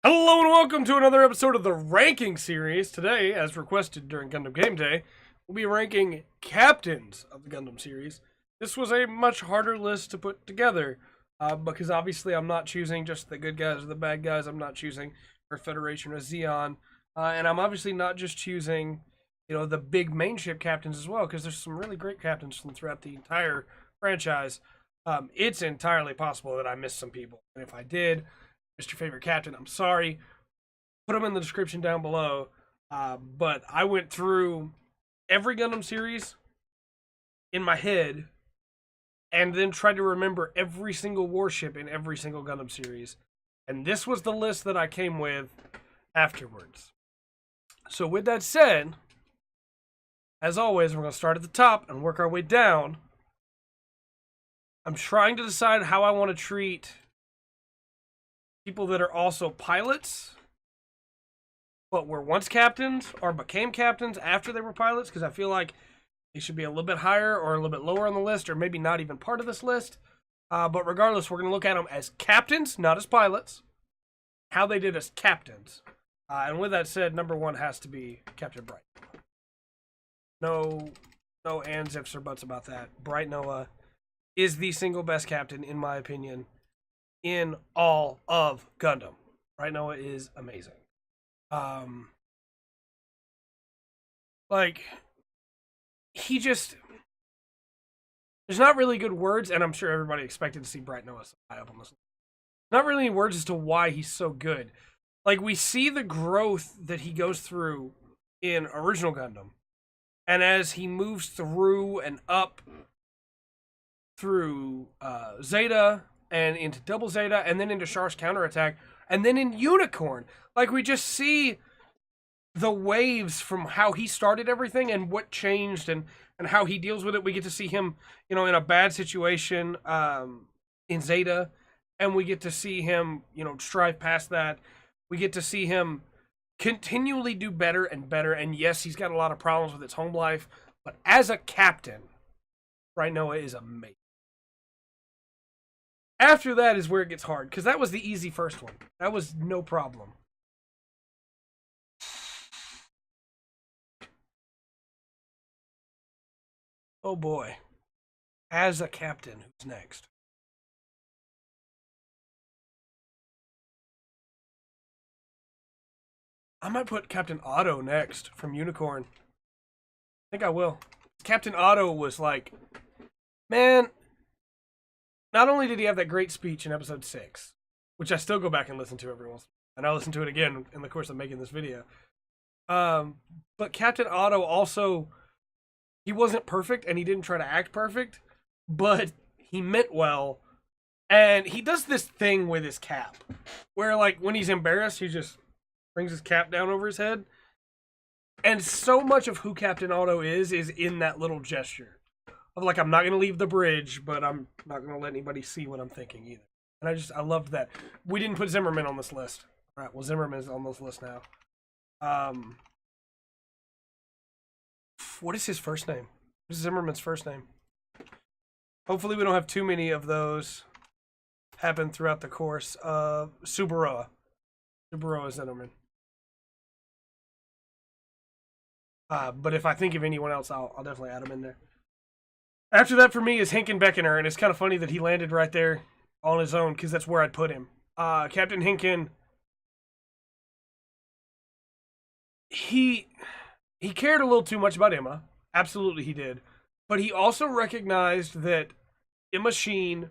Hello and welcome to another episode of the ranking series. Today, as requested during Gundam Game Day, we'll be ranking captains of the Gundam series. This was a much harder list to put together because obviously I'm not choosing just the good guys or the bad guys. I'm not choosing for Federation or Zeon, and I'm obviously not just choosing, the big main ship captains as well, because there's some really great captains from throughout the entire franchise. It's entirely possible that I missed some people, and if I did, just your favorite captain, I'm sorry. Put them in the description down below. But I went through every Gundam series in my head and then tried to remember every single warship in every single Gundam series. And this was the list that I came with afterwards. So with that said, as always, we're going to start at the top and work our way down. I'm trying to decide how I want to treat people that are also pilots, but were once captains or became captains after they were pilots, because I feel like they should be a little bit higher or a little bit lower on the list, or maybe not even part of this list. But regardless, we're going to look at them as captains, not as pilots. How they did as captains. And with that said, number one has to be Captain Bright. No ands, ifs, or buts about that. Bright Noah is the single best captain, in my opinion, in all of Gundam. Bright Noah is amazing. He just... There's not really good words, and I'm sure everybody expected to see Bright Noah so high up on this list. Not really any words as to why he's so good. Like, we see the growth that he goes through in original Gundam. And as he moves through and up through Zeta and into Double Zeta and then into Char's counterattack and then in Unicorn, like, we just see the waves from how he started everything and what changed and how he deals with it. We get to see him, in a bad situation in Zeta, and we get to see him, strive past that. We get to see him continually do better and better. And yes, he's got a lot of problems with his home life, but as a captain, Bright Noah is amazing. After that is where it gets hard, because that was the easy first one. That was no problem. Oh boy. As a captain, who's next? I might put Captain Otto next from Unicorn. I think I will. Captain Otto was like, man, not only did he have that great speech in episode 6, which I still go back and listen to every once, and I'll listen to it again in the course of making this video. But Captain Otto also, he wasn't perfect and he didn't try to act perfect, but he meant well. And he does this thing with his cap where, like, when he's embarrassed, he just brings his cap down over his head. And so much of who Captain Otto is in that little gesture of, like, I'm not going to leave the bridge, but I'm not going to let anybody see what I'm thinking either. And I loved that. We didn't put Zimmerman on this list. All right, well, Zimmerman's on this list now. What is his first name? What is Zimmerman's first name? Hopefully we don't have too many of those happen throughout the course of Suberoa Zimmerman. But if I think of anyone else, I'll definitely add him in there. After that for me is Henken Bekkener, and it's kind of funny that he landed right there on his own, because that's where I'd put him. Captain Henken, he cared a little too much about Emma. Absolutely he did. But he also recognized that Emma Sheen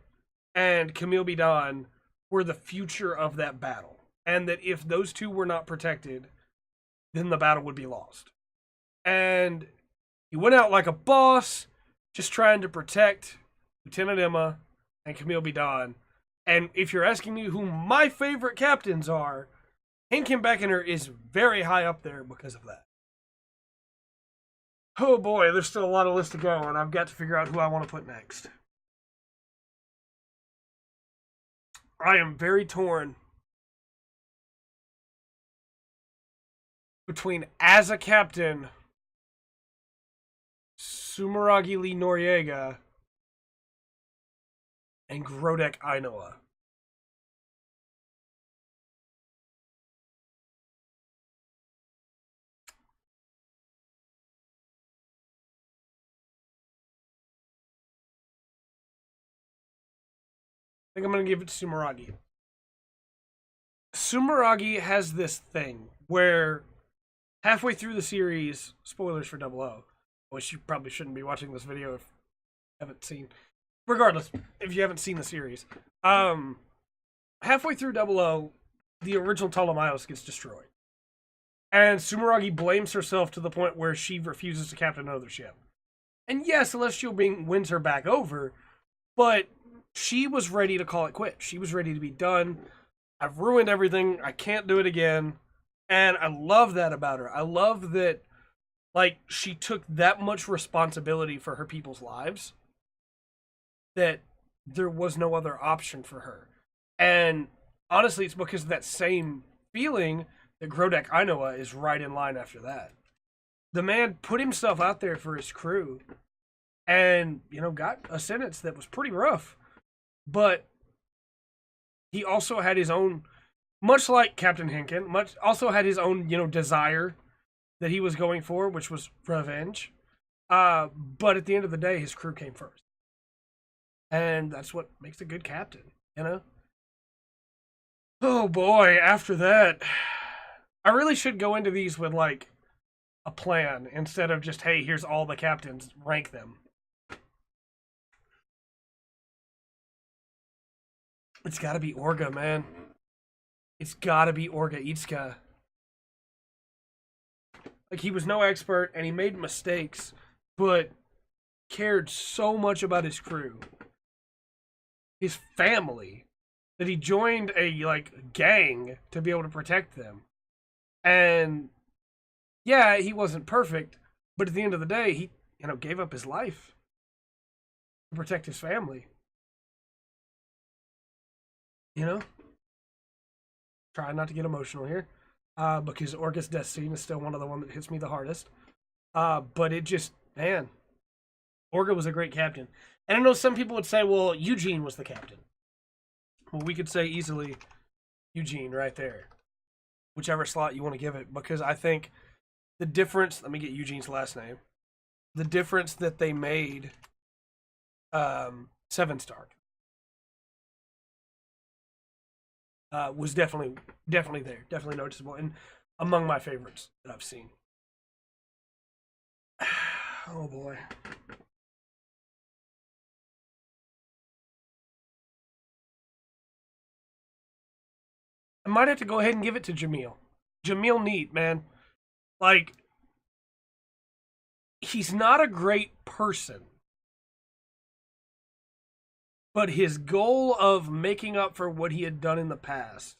and Camille Bidan were the future of that battle. And that if those two were not protected, then the battle would be lost. And he went out like a boss, just trying to protect Lieutenant Emma and Camille Bidan. And if you're asking me who my favorite captains are, Henken Bekkener is very high up there because of that. Oh boy, there's still a lot of lists to go, and I've got to figure out who I want to put next. I am very torn between, as a captain, Sumeragi Lee Noriega and Grodek Ainoa. think I'm going to give it to Sumeragi. Sumeragi has this thing where halfway through the series, spoilers for Double O, which you probably shouldn't be watching this video if you haven't seen. Regardless, if you haven't seen the series, halfway through Double O, the original Ptolemaeus gets destroyed, and Sumeragi blames herself to the point where she refuses to captain another ship. And yes, Celestial Being wins her back over, but she was ready to call it quits. She was ready to be done. I've ruined everything. I can't do it again. And I love that about her. I love that, like, she took that much responsibility for her people's lives that there was no other option for her. And honestly, it's because of that same feeling that Grodek Ainoa is right in line after that. The man put himself out there for his crew and, you know, got a sentence that was pretty rough. But he also had his own, much like Captain Henken, also had his own, you know, desire that he was going for, which was revenge. But at the end of the day, his crew came first. And that's what makes a good captain, you know? Oh boy, after that, I really should go into these with, like, a plan instead of just, hey, here's all the captains, rank them. It's gotta be Orga, man. It's gotta be Orga Itsuka. Like, he was no expert, and he made mistakes, but cared so much about his crew. His family. That he joined a, like, gang to be able to protect them. And, yeah, he wasn't perfect, but at the end of the day, he, you know, gave up his life to protect his family. You know? Try not to get emotional here, because Orga's death scene is still one of the ones that hits me the hardest. But it just, man, Orga was a great captain. And I know some people would say, well, Eugene was the captain. Well, we could say easily Eugene right there. Whichever slot you want to give it. Because I think the difference, let me get Eugene's last name. The difference that they made Sevenstark was definitely there. Definitely noticeable. And among my favorites that I've seen. Oh boy. I might have to go ahead and give it to Jamil. Jamil Neate, man. Like, he's not a great person. But his goal of making up for what he had done in the past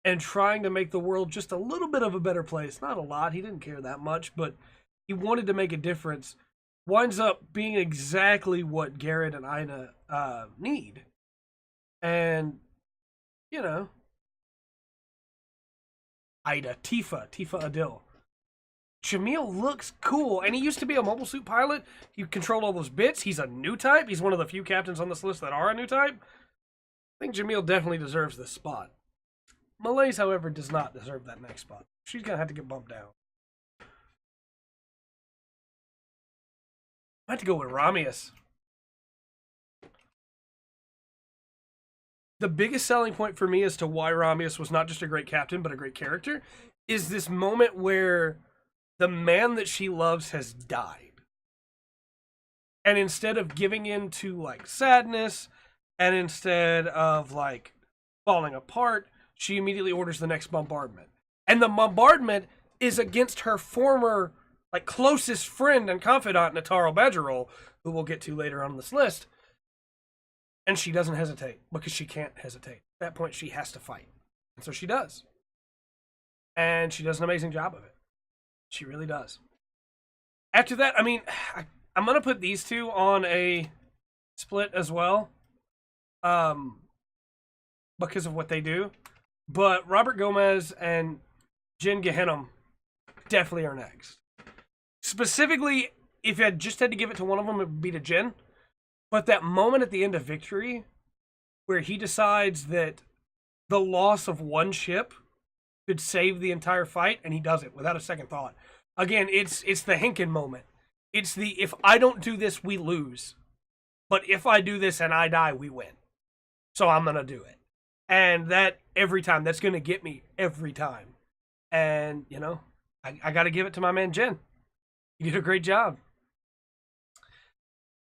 and trying to make the world just a little bit of a better place, not a lot, he didn't care that much, but he wanted to make a difference, winds up being exactly what Garrett and Ina need. And, you know, Tifa Adil. Jamil looks cool, and he used to be a mobile suit pilot. He controlled all those bits. He's a new type. He's one of the few captains on this list that are a new type. I think Jamil definitely deserves this spot. Millais, however, does not deserve that next spot. She's going to have to get bumped down. I have to go with Ramius. The biggest selling point for me as to why Ramius was not just a great captain, but a great character, is this moment where the man that she loves has died. And instead of giving in to, like, sadness, and instead of, like, falling apart, she immediately orders the next bombardment. And the bombardment is against her former, like, closest friend and confidant, Natarle Badgiruel, who we'll get to later on this list. And she doesn't hesitate, because she can't hesitate. At that point, she has to fight. And so she does. And she does an amazing job of it. She really does. After that, I mean, I'm going to put these two on a split as well. Because of what they do. But Robert Gomez and Jinn definitely are next. Specifically, if you had just had to give it to one of them, it would be to Jinn. But that moment at the end of Victory, where he decides that the loss of one ship could save the entire fight, and he does it without a second thought. Again, it's the Henken moment. It's the, if I don't do this, we lose. But if I do this and I die, we win. So I'm going to do it. And that every time, that's going to get me every time. And, you know, I got to give it to my man Jinn. He did a great job.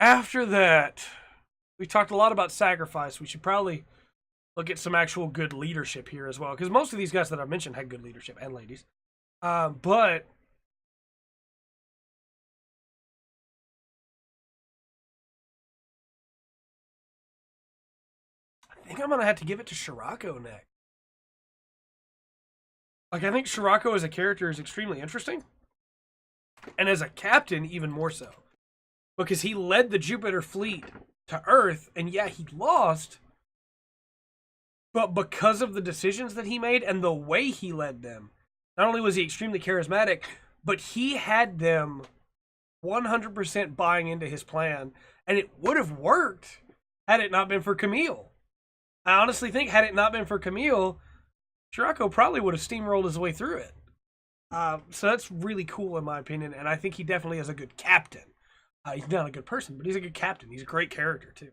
After that, we talked a lot about sacrifice. We should probably look at some actual good leadership here as well. Because most of these guys that I mentioned had good leadership, and ladies. But I think I'm going to have to give it to Scirocco next. Like, I think Scirocco as a character is extremely interesting. And as a captain, even more so. Because he led the Jupiter fleet to Earth, and yeah, he lost. But because of the decisions that he made and the way he led them, not only was he extremely charismatic, but he had them 100% buying into his plan. And it would have worked had it not been for Camille. I honestly think had it not been for Camille, Scirocco probably would have steamrolled his way through it. So that's really cool in my opinion, and I think he definitely is a good captain. He's not a good person, but he's a good captain. He's a great character, too.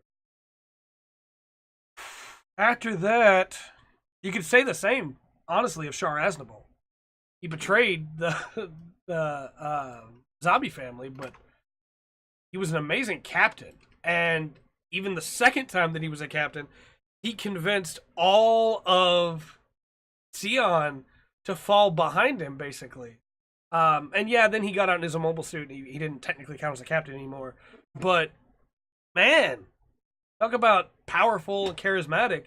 After that, you could say the same, honestly, of Char Aznable. He betrayed the zombie family, but he was an amazing captain. And even the second time that he was a captain, he convinced all of Sion to fall behind him, basically. And yeah, then he got out in his mobile suit. And he didn't technically count as a captain anymore. But, man, talk about powerful and charismatic.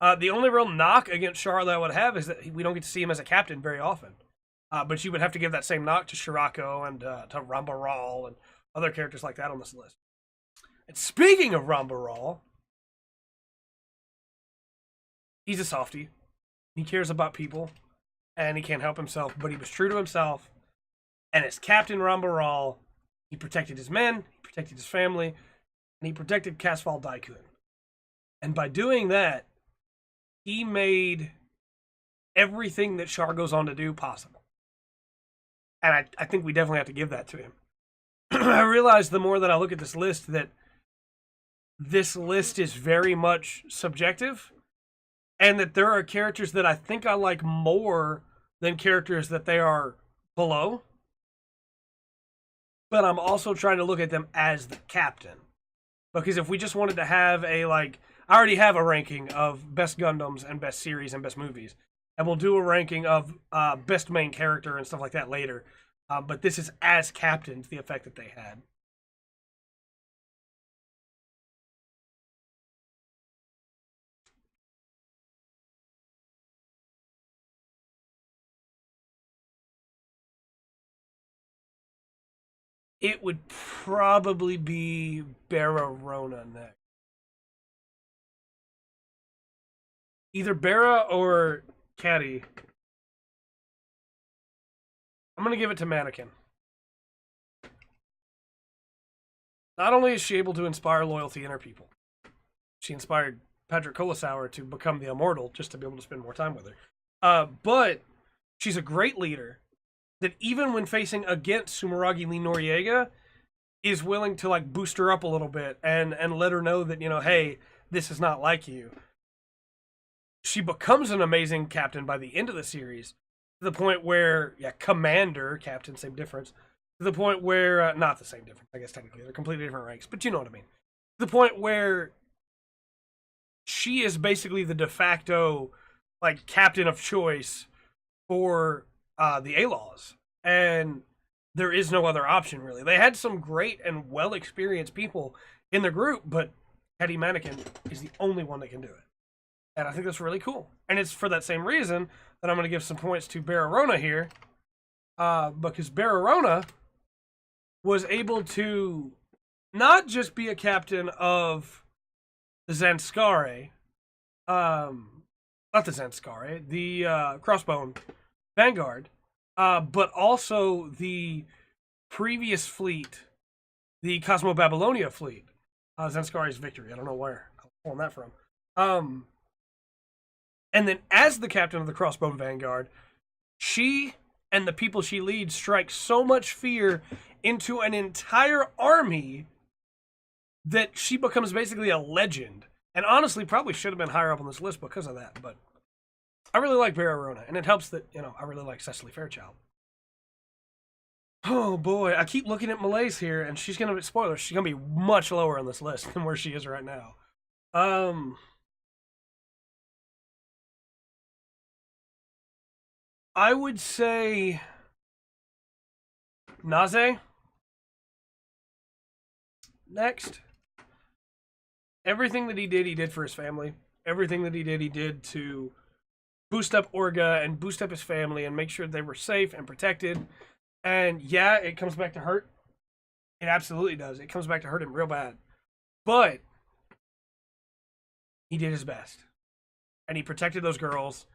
The only real knock against Char that I would have is that we don't get to see him as a captain very often. But you would have to give that same knock to Scirocco and to Ramba Ral and other characters like that on this list. And speaking of Ramba Ral, he's a softie. He cares about people, and he can't help himself, but he was true to himself. And as Captain Ramba Ral, he protected his men, he protected his family, and he protected Casval Daikun. And by doing that, he made everything that Char goes on to do possible. And I think we definitely have to give that to him. I realize the more that I look at this list that this list is very much subjective, and that there are characters that I think I like more than characters that they are below. But I'm also trying to look at them as the captain. Because if we just wanted to have a, like, I already have a ranking of best Gundams and best series and best movies. And we'll do a ranking of best main character and stuff like that later. But this is as captains, the effect that they had. It would probably be Berah Ronah next. Either Berah or Kati. I'm going to give it to Mannequin. Not only is she able to inspire loyalty in her people, she inspired Patrick Kolesauer to become the Immortal just to be able to spend more time with her. But she's a great leader that even when facing against Sumeragi Lee Noriega, is willing to like boost her up a little bit and let her know that, you know, hey, this is not like you. She becomes an amazing captain by the end of the series, to the point where, yeah, commander, captain, same difference, to the point where, not the same difference, I guess technically, they're completely different ranks, but you know what I mean. To the point where she is basically the de facto, like, captain of choice for the A-Laws, and there is no other option, really. They had some great and well-experienced people in the group, but Kati Mannequin is the only one that can do it. And I think that's really cool. And it's for that same reason that I'm going to give some points to Berah Ronah here, because Berah Ronah was able to not just be a captain of the Zanskare, not the Zanskare, the Crossbone Vanguard, but also the previous fleet, the Cosmo Babylonia fleet, Zanskare's Victory. I don't know where I'm pulling that from. And then as the captain of the Crossbone Vanguard, she and the people she leads strike so much fear into an entire army that she becomes basically a legend. And honestly, probably should have been higher up on this list because of that. But I really like Berah Ronah, and it helps that, I really like Cecily Fairchild. Oh boy, I keep looking at Millais here, and she's gonna be, spoilers, she's gonna be much lower on this list than where she is right now. I would say Naze. Next. Everything that he did for his family. Everything that he did to boost up Orga and boost up his family and make sure they were safe and protected. And yeah, it comes back to hurt. It absolutely does. It comes back to hurt him real bad. But he did his best. And he protected those girls.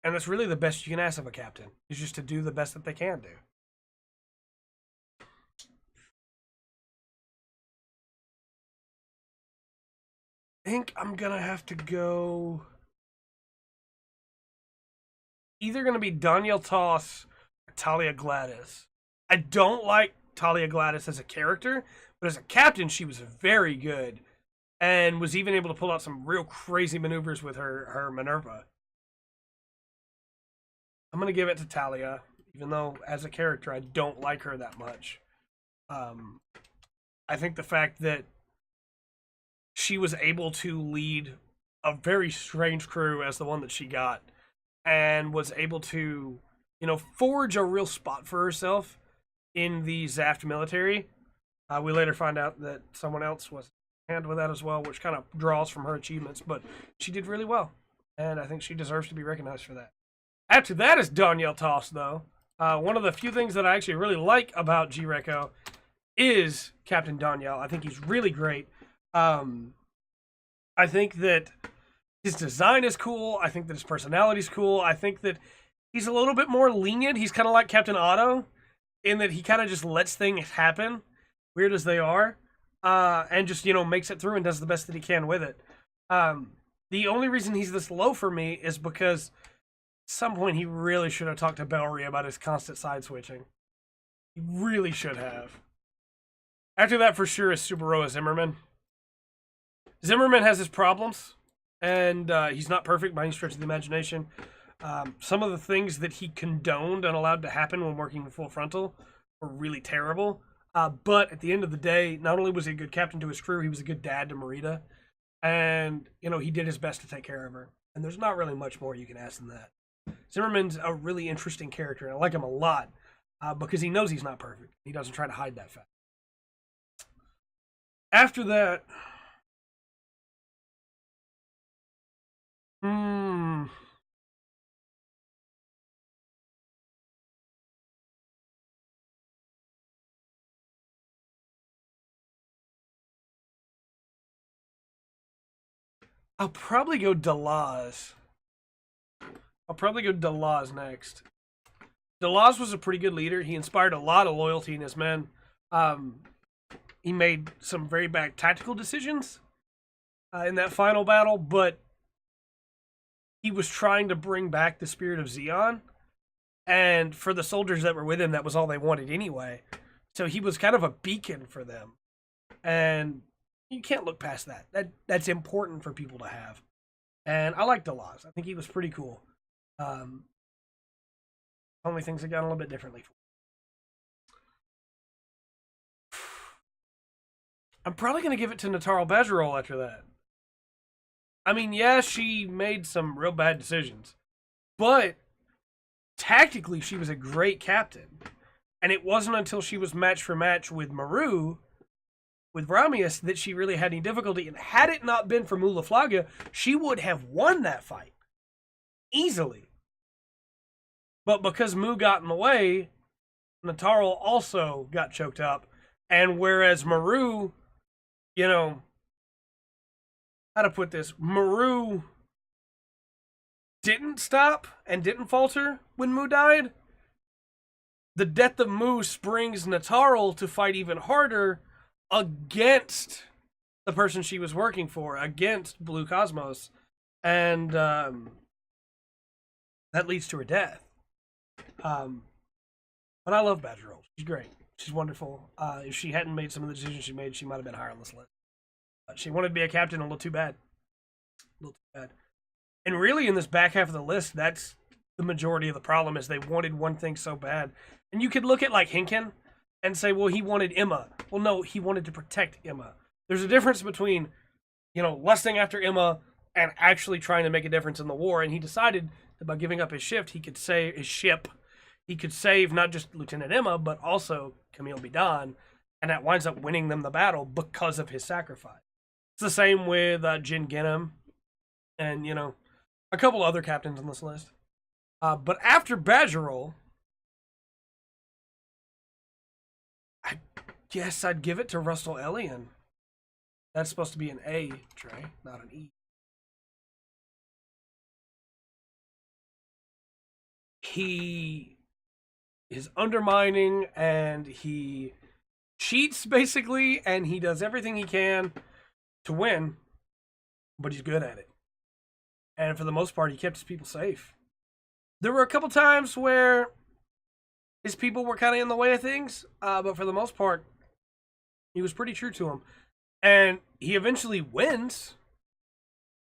And that's really the best you can ask of a captain, is just to do the best that they can do. I think I'm going to have to go... either going to be Donyell Tos or Talia Gladys. I don't like Talia Gladys as a character, but as a captain, she was very good. And was even able to pull out some real crazy maneuvers with her Minerva. I'm going to give it to Talia, even though as a character I don't like her that much. I think the fact that she was able to lead a very strange crew as the one that she got, and was able to, forge a real spot for herself in the Zaft military. We later find out that someone else was hand with that as well, which kind of draws from her achievements, but she did really well, and I think she deserves to be recognized for that. After that is Donyell Tos, though. One of the few things that I actually really like about G-Reco is Captain Donyell. I think he's really great. I think that his design is cool. I think that his personality is cool. I think that he's a little bit more lenient. He's kind of like Captain Otto in that he kind of just lets things happen, weird as they are, and just, makes it through and does the best that he can with it. The only reason he's this low for me is because at some point he really should have talked to Bellry about his constant side switching. He really should have. After that, for sure, is Suberoa Zimmerman. Zimmerman has his problems, and he's not perfect by any stretch of the imagination. Some of the things that he condoned and allowed to happen when working in Full Frontal were really terrible. But at the end of the day, not only was he a good captain to his crew, he was a good dad to Marita. And, he did his best to take care of her. And there's not really much more you can ask than that. Zimmerman's a really interesting character, and I like him a lot because he knows he's not perfect. He doesn't try to hide that fact. After that... I'll probably go Delaz. Next. Delaz was a pretty good leader. He inspired a lot of loyalty in his men. He made some very bad tactical decisions in that final battle, but he was trying to bring back the spirit of Zeon. And for the soldiers that were with him, that was all they wanted anyway. So he was kind of a beacon for them. And you can't look past that. That's important for people to have. And I like Delaz. I think he was pretty cool. Only things that got a little bit differently. I'm probably going to give it to Natarle Badgiruel after that. I mean, yeah, she made some real bad decisions. But tactically, she was a great captain. And it wasn't until she was match for match with Murrue Ramius that she really had any difficulty. And had it not been for Mulaflaga, she would have won that fight. Easily. But because Mu got in the way, Natarle also got choked up. And whereas Murrue, how to put this, Murrue didn't stop and didn't falter when Mu died, the death of Mu springs Natarle to fight even harder against the person she was working for, against Blue Cosmos, and that leads to her death. But I love Badgiruel. She's great. She's wonderful. If she hadn't made some of the decisions she made, she might have been higher on this list. But she wanted to be a captain, a little too bad. a little too bad. And really, in this back half of the list, that's the majority of the problem, is they wanted one thing so bad. And you could look at, like, Henken and say, well, he wanted Emma. Well, no, he wanted to protect Emma. There's a difference between, you know, lusting after Emma and actually trying to make a difference in the war. And he decided that by giving up his ship, he could save not just Lieutenant Emma, but also Camille Bidan. And that winds up winning them the battle because of his sacrifice. It's the same with Jinn Gundam and, you know, a couple other captains on this list. But after Badgiruel, I guess I'd give it to Rustal Elion. That's supposed to be an A, Trey, not an E. He is undermining and he cheats, basically, and he does everything he can to win, but he's good at it. And for the most part, he kept his people safe. There were a couple times where his people were kind of in the way of things, but for the most part, he was pretty true to them. And he eventually wins,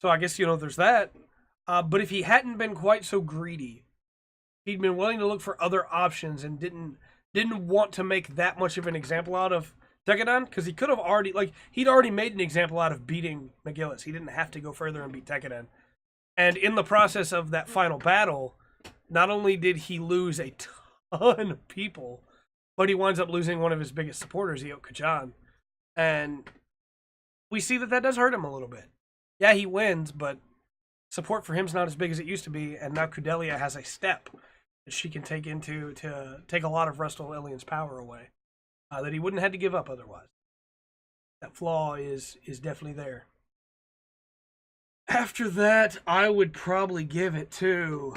so I guess, you know, there's that. But if he hadn't been quite so greedy, he'd been willing to look for other options and didn't want to make that much of an example out of Tekkadan, because he could have already, like, he'd already made an example out of beating McGillis. He didn't have to go further and beat Tekkadan. And in the process of that final battle, not only did he lose a ton of people, but he winds up losing one of his biggest supporters, Iokajan. And we see that does hurt him a little bit. Yeah, he wins, but support for him's not as big as it used to be, and now Kudelia has a step that she can take to take a lot of Rustal Elion's power away that he wouldn't have had to give up otherwise. That flaw is definitely there. After that, I would probably give it to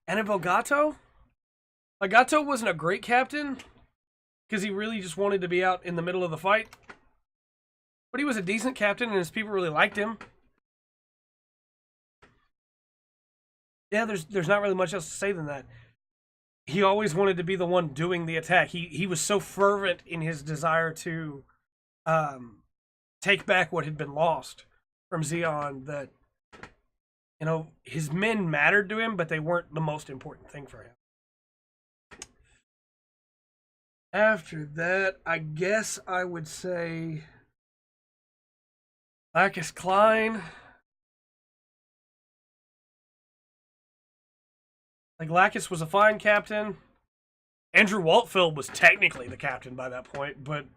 Anavel Gato. Like, Gato wasn't a great captain because he really just wanted to be out in the middle of the fight. But he was a decent captain and his people really liked him. Yeah, there's not really much else to say than that. He always wanted to be the one doing the attack. He was so fervent in his desire to take back what had been lost from Zeon that, you know, his men mattered to him, but they weren't the most important thing for him. After that, I guess I would say Lacus Clyne. Like, Lacus was a fine captain. Andrew Waltfeld was technically the captain by that point, but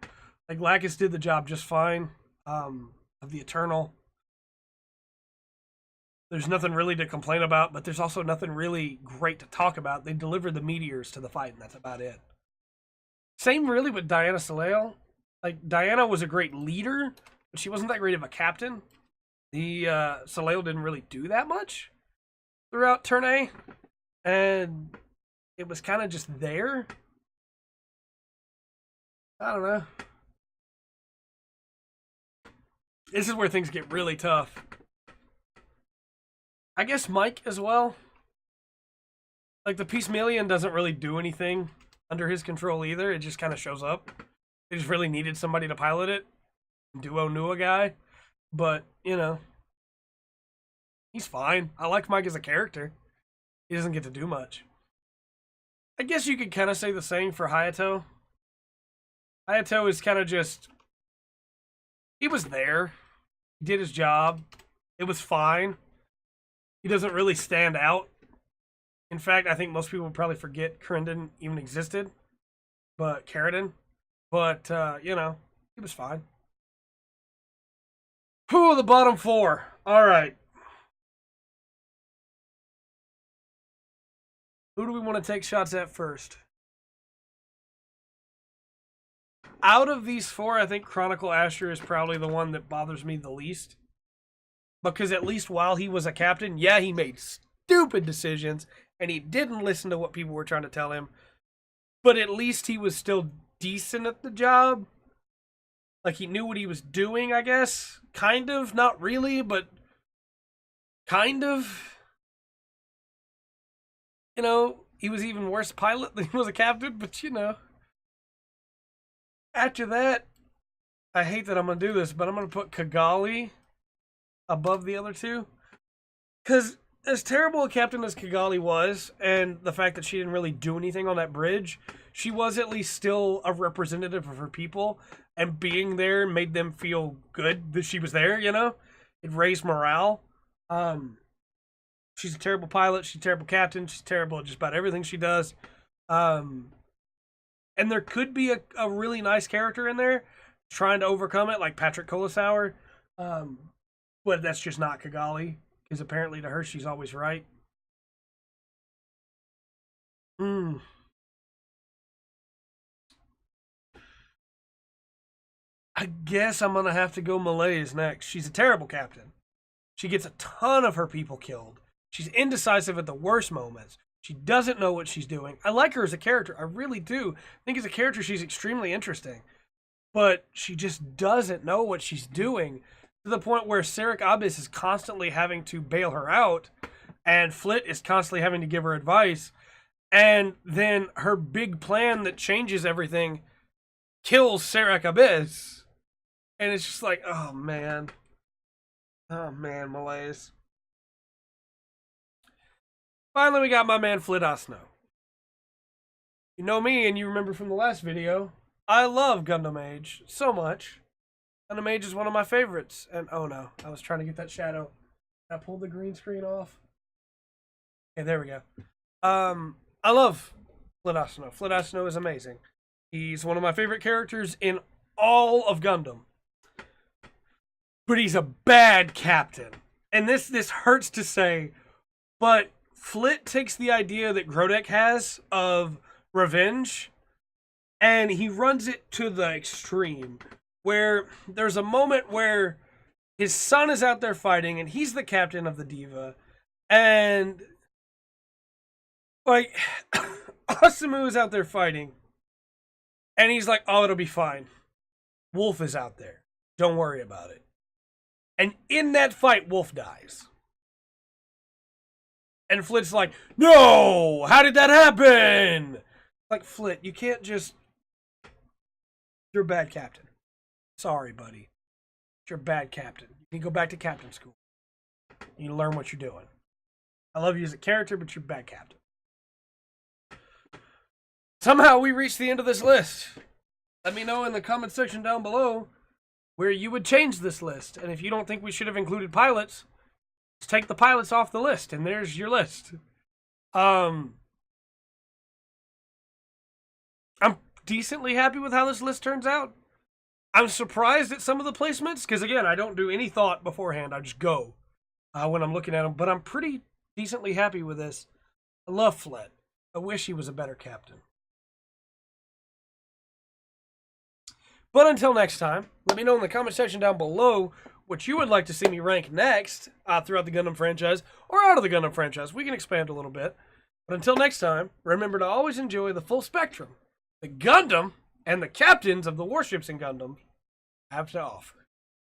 like, Lacus did the job just fine. Of the Eternal, there's nothing really to complain about, but there's also nothing really great to talk about. They delivered the meteors to the fight, and that's about it. Same really with Dianna Soleil. Like, Dianna was a great leader, but she wasn't that great of a captain. The Soleil didn't really do that much throughout Turn A, and it was kind of just there. I don't know. This is where things get really tough. I guess Mike as well. Like, the Peacemelian doesn't really do anything under his control either. It just kind of shows up. They just really needed somebody to pilot it. Duo knew a guy. But, you know, he's fine. I like Mike as a character. He doesn't get to do much. I guess you could kind of say the same for Hayato. Hayato is kind of just... he was there. He did his job. It was fine. He doesn't really stand out. In fact, I think most people would probably forget Corindon even existed. But Caridon. But, you know, he was fine. Whew, the bottom four. All right. Who do we want to take shots at first? Out of these four, I think Cronicle Asher is probably the one that bothers me the least. Because at least while he was a captain, yeah, he made stupid decisions, and he didn't listen to what people were trying to tell him. But at least he was still decent at the job. Like, he knew what he was doing, I guess. Kind of. Not really, but kind of. You know, he was even worse pilot than he was a captain, but you know. After that, I hate that I'm going to do this, but I'm going to put Kigali above the other two. Because as terrible a captain as Kigali was, and the fact that she didn't really do anything on that bridge, she was at least still a representative of her people, and being there made them feel good that she was there, you know? It raised morale. She's a terrible pilot, she's a terrible captain, she's terrible at just about everything she does. And there could be a really nice character in there trying to overcome it, like Patrick Colasauer. But that's just not Kigali, because apparently to her, she's always right. I guess I'm going to have to go Millais next. She's a terrible captain. She gets a ton of her people killed. She's indecisive at the worst moments. She doesn't know what she's doing. I like her as a character. I really do. I think as a character, she's extremely interesting. But she just doesn't know what she's doing, to the point where Sarek Abyss is constantly having to bail her out, and Flit is constantly having to give her advice. And then her big plan that changes everything kills Sarek Abyss. And it's just like, oh man. Oh man, Millais. Finally, we got my man Flit Asuno. You know me, and you remember from the last video, I love Gundam Age so much. Gundam Age is one of my favorites. And oh no, I was trying to get that shadow. I pulled the green screen off. Okay, there we go. I love Flit Asuno. Flit Asuno is amazing. He's one of my favorite characters in all of Gundam. But he's a bad captain. And this hurts to say, but Flit takes the idea that Grodek has of revenge, and he runs it to the extreme, where there's a moment where his son is out there fighting, and he's the captain of the Diva, and like Osamu is out there fighting, and he's like, oh, it'll be fine. Wolf is out there. Don't worry about it. And in that fight, Wolf dies. And Flit's like, no! How did that happen? Like, Flit, you can't just... You're a bad captain. Sorry, buddy. You're a bad captain. You need to go back to captain school. You need to learn what you're doing. I love you as a character, but you're a bad captain. Somehow we reached the end of this list. Let me know in the comment section down below where you would change this list. And if you don't think we should have included pilots, just take the pilots off the list, and there's your list. I'm decently happy with how this list turns out. I'm surprised at some of the placements, because again, I don't do any thought beforehand. I just go when I'm looking at them. But I'm pretty decently happy with this. I love Flit. I wish he was a better captain. But until next time, let me know in the comment section down below what you would like to see me rank next throughout the Gundam franchise or out of the Gundam franchise. We can expand a little bit. But until next time, remember to always enjoy the full spectrum the Gundam and the captains of the warships in Gundam have to offer.